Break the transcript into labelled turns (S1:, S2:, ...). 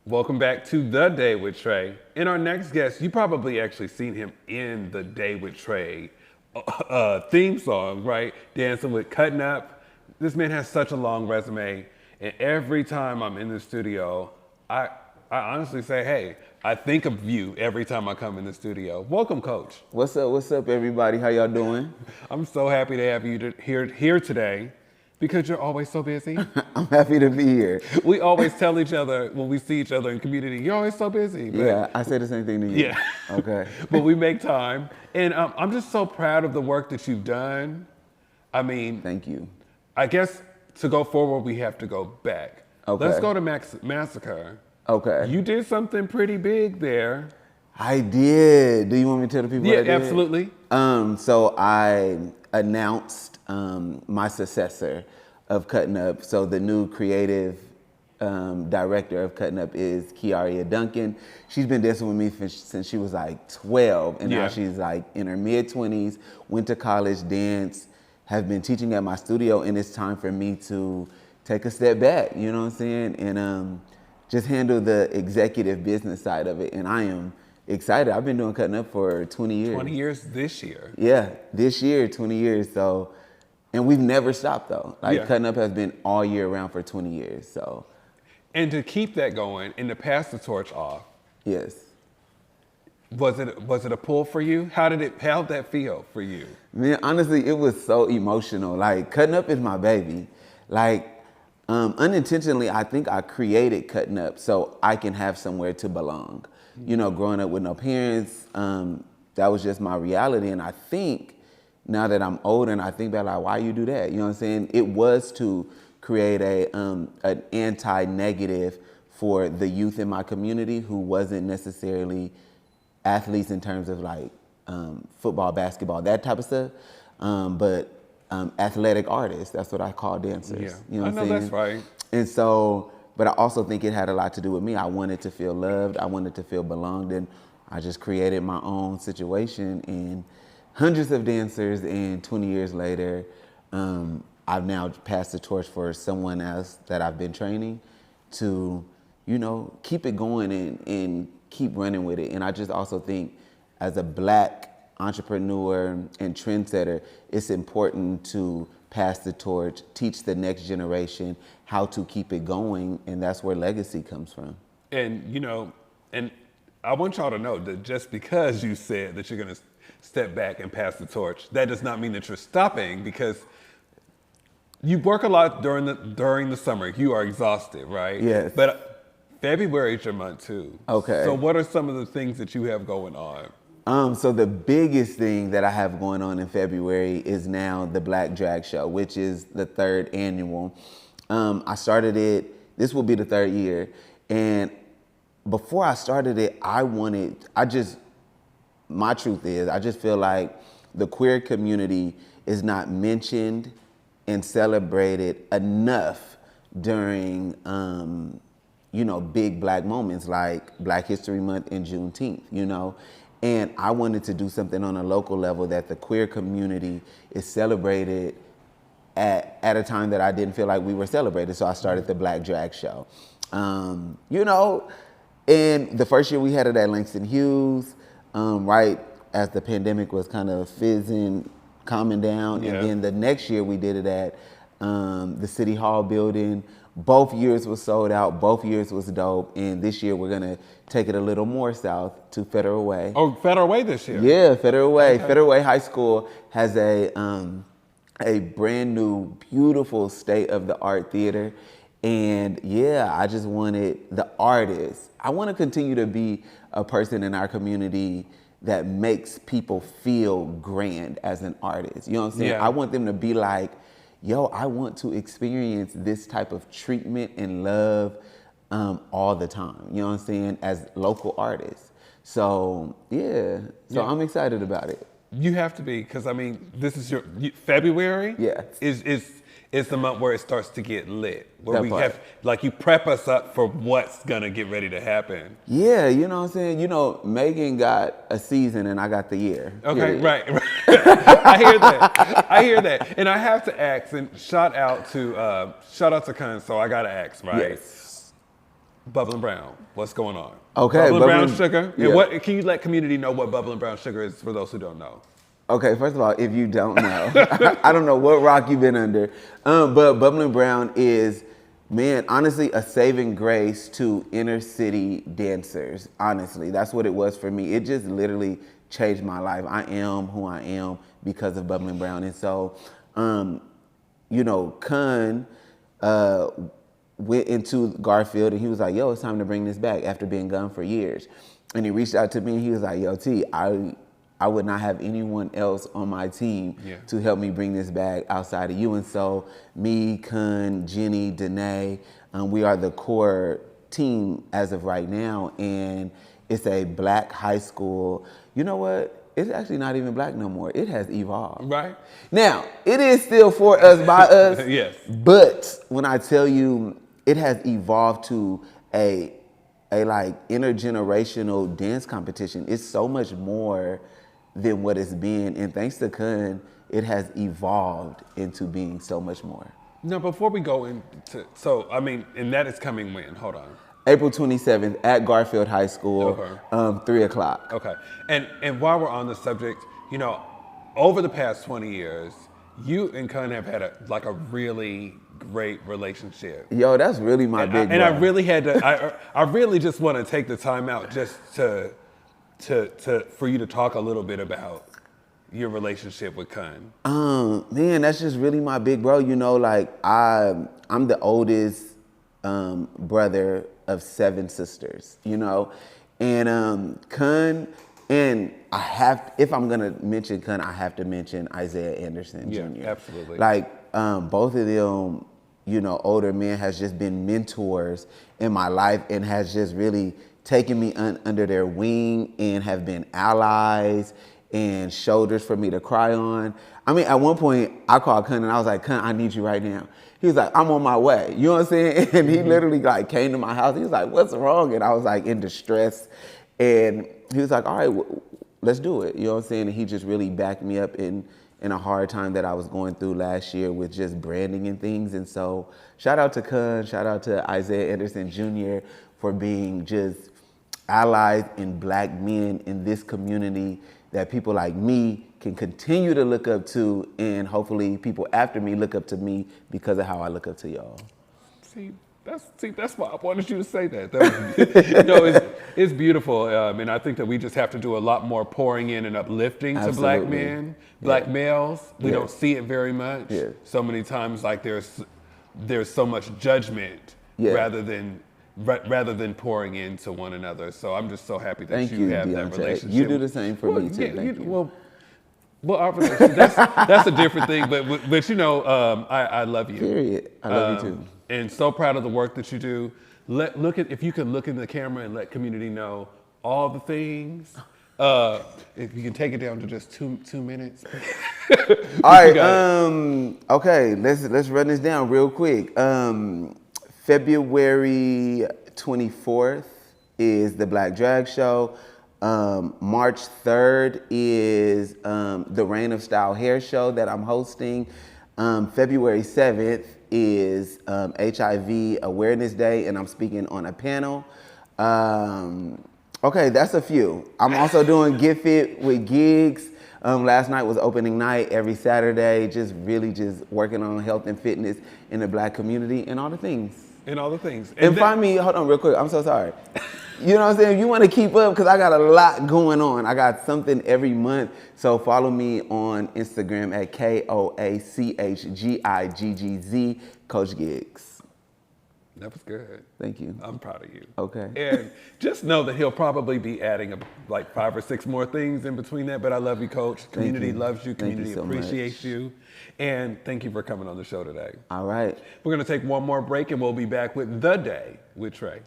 S1: Welcome back to The Day with Trae. And our next guest, you probably actually seen him in the Day with Trae theme song, right? Dancing with Cutting Up. This man has such a long resume. And every time I'm in the studio, I honestly say, hey, I think of you every time I come in the studio. Welcome, Coach.
S2: What's up, everybody? How y'all doing?
S1: I'm so happy to have you here today because you're always so busy.
S2: I'm happy to be here.
S1: We always tell each other when we see each other in community, you're always so busy. But
S2: Yeah, I say the same thing to you.
S1: yeah.
S2: Okay.
S1: But we make time. And I'm just so proud of the work that you've done. I mean,
S2: Thank you.
S1: I guess to go forward, we have to go back.
S2: Okay.
S1: Let's go to Massacre.
S2: Okay.
S1: You did something pretty big there.
S2: I did. Do you want me to tell the people what I
S1: Yeah,
S2: did?
S1: absolutely.
S2: So I announced my successor of Cutting Up. So the new creative director of Cutting Up is Kiaria Duncan. She's been dancing with me since she was like 12, and
S1: Yeah.
S2: now she's like in her mid-20s, went to college, danced, have been teaching at my studio, and it's time for me to take a step back, you know what I'm saying? And just handle the executive business side of it. And I am excited. I've been doing Cutting Up for 20 years.
S1: 20 years this year.
S2: Yeah, this year, 20 years. So, and we've never stopped though. Like
S1: Yeah.
S2: Cutting Up has been all year round for 20 years. So,
S1: And to keep that going and to pass the torch off,
S2: yes.
S1: was it a pull for you? How'd that feel for you?
S2: Man, honestly, it was so emotional. Like Cutting Up is my baby. Like unintentionally, I think I created Cutting Up so I can have somewhere to belong. You know, growing up with no parents, that was just my reality. And I think now that I'm older and I think about like, why you do that? You know what I'm saying? It was to create an anti-negative for the youth in my community who wasn't necessarily athletes in terms of like football, basketball, that type of stuff, but athletic artists. That's what I call dancers.
S1: Yeah,
S2: You know
S1: I
S2: what
S1: know
S2: I'm saying?
S1: that's right.
S2: And so, but I also think it had a lot to do with me. I wanted to feel loved. I wanted to feel belonged, and I just created my own situation. And hundreds of dancers, and 20 years later, I've now passed the torch for someone else that I've been training to, you know, keep it going and keep running with it. And I just also think as a Black entrepreneur and trendsetter, it's important to pass the torch, teach the next generation how to keep it going, and that's where legacy comes from.
S1: And you know, and I want y'all to know that just because you said that you're gonna step back and pass the torch, that does not mean that you're stopping, because you work a lot during the summer. You are exhausted, right?
S2: Yes.
S1: But February is your month too.
S2: Okay.
S1: So what are some of the things that you have going on?
S2: So the biggest thing that I have going on in February is now the Black Drag Show, which is the 3rd annual. I started it, this will be the 3rd year. And before I started it, my truth is, I just feel like the queer community is not mentioned and celebrated enough during, you know, big Black moments like Black History Month and Juneteenth, you know? And I wanted to do something on a local level that the queer community is celebrated at a time that I didn't feel like we were celebrated. So I started the Black Drag Show. You know, and the first year we had it at Langston Hughes, right as the pandemic was kind of fizzing, calming down.
S1: Yeah.
S2: And then the next year we did it at the City Hall building. Both years was sold out. Both years was dope. And this year we're gonna take it a little more south to Federal Way.
S1: Oh, Federal Way this year.
S2: Yeah, Federal Way.
S1: Okay.
S2: Federal Way High School has a brand new, beautiful state-of-the-art theater. And yeah, I just wanted the artists. I want to continue to be a person in our community that makes people feel grand as an artist. You know what I'm saying?
S1: Yeah.
S2: I want them to be like, yo, I want to experience this type of treatment and love all the time. You know what I'm saying? As local artists. So yeah, I'm excited about it.
S1: You have to be, because I mean, this is February.
S2: Yeah.
S1: Is the month where it starts to get lit, where
S2: That
S1: we
S2: part.
S1: have, like, you prep us up for what's gonna get ready to happen.
S2: Yeah, you know what I'm saying? You know, Megan got a season and I got the year.
S1: Okay,
S2: period.
S1: right. I hear that. And I have to ask, and shout out to Conso, I gotta ask, right?
S2: Yes.
S1: Bubbling Brown, what's going on?
S2: Okay,
S1: Bubbling Brown Sugar.
S2: yeah.
S1: And what can you let community know what Bubbling Brown Sugar is for those who don't know?
S2: Okay, first of all, if you don't know, I don't know what rock you've been under, but Bubbling Brown is, man, honestly, a saving grace to inner city dancers. Honestly, that's what it was for me. It just literally changed my life. I am who I am because of Bubbling Brown. And so, you know, Kun went into Garfield and he was like, yo, it's time to bring this back after being gone for years. And he reached out to me and he was like, yo, T, I would not have anyone else on my team to help me bring this back outside of you. And so me, Kun, Jenny, Danae, we are the core team as of right now. And it's a black high school. You know what? It's actually not even black no more. It has evolved.
S1: Right.
S2: Now, it is still for us, by us.
S1: Yes.
S2: But when I tell you it has evolved to a like intergenerational dance competition, it's so much more than what it's been. And thanks to Kun, it has evolved into being so much more.
S1: Now, before we go into, so, I mean, and that is coming when? Hold on.
S2: April 27th at Garfield High School, 3 o'clock.
S1: Okay. And while we're on the subject, you know, over the past 20 years, you and Kun have had a really great relationship.
S2: Yo, that's really my big
S1: and
S2: bro.
S1: I really had to, I really just want to take the time out just to for you to talk a little bit about your relationship with Kun.
S2: Man, that's just really my big bro. You know, like I'm the oldest brother of 7 sisters, you know, and Kun, and if I'm gonna mention Kun, I have to mention Isaiah Anderson Jr.
S1: Yeah, absolutely.
S2: Like both of them, you know, older men has just been mentors in my life and has just really taken me under their wing and have been allies and shoulders for me to cry on. I mean, at one point, I called Kun and I was like, Kun, I need you right now. He was like, I'm on my way. You know what I'm saying? And he literally like came to my house. He was like, what's wrong? And I was like in distress. And he was like, all right, let's do it. You know what I'm saying? And he just really backed me up in a hard time that I was going through last year with just branding and things. And so shout out to Kun, shout out to Isaiah Anderson Jr. for being just allies and black men in this community that people like me can continue to look up to, and hopefully people after me look up to me because of how I look up to y'all.
S1: See, that's why I wanted you to say that. You know, it's beautiful, and I think that we just have to do a lot more pouring in and uplifting to black men, black males. We don't see it very much. Yeah. So many times, like there's so much judgment rather than pouring into one another. So I'm just so happy that you have that relationship.
S2: You do the same for me too. Thank you.
S1: Well, our relationship, that's a different thing. But you know, I love you.
S2: Period. I love you too.
S1: And so proud of the work that you do. If you can look in the camera and let community know all the things. If you can take it down to just two minutes.
S2: All right. Okay. Let's run this down real quick. February 24th is the Black Drag Show. March 3rd is the Reign of Style Hair Show that I'm hosting. February 7th is HIV Awareness Day, and I'm speaking on a panel. Okay, that's a few. I'm also doing Get Fit with Giggz. Last night was opening night every Saturday, just working on health and fitness in the black community and all the things. And find me, hold on real quick, I'm so sorry. You know what I'm saying? If you want to keep up, because I got a lot going on. I got something every month. So follow me on Instagram at KOACHGIGGZ, Coach Giggz.
S1: That was good.
S2: Thank you.
S1: I'm proud of you.
S2: Okay.
S1: And just know that he'll probably be adding like 5 or 6 more things in between that. But I love you, Coach. Community loves you. Community appreciates you. And thank you for coming on the show today.
S2: All right.
S1: We're going to take one more break and we'll be back with The Day with Trae.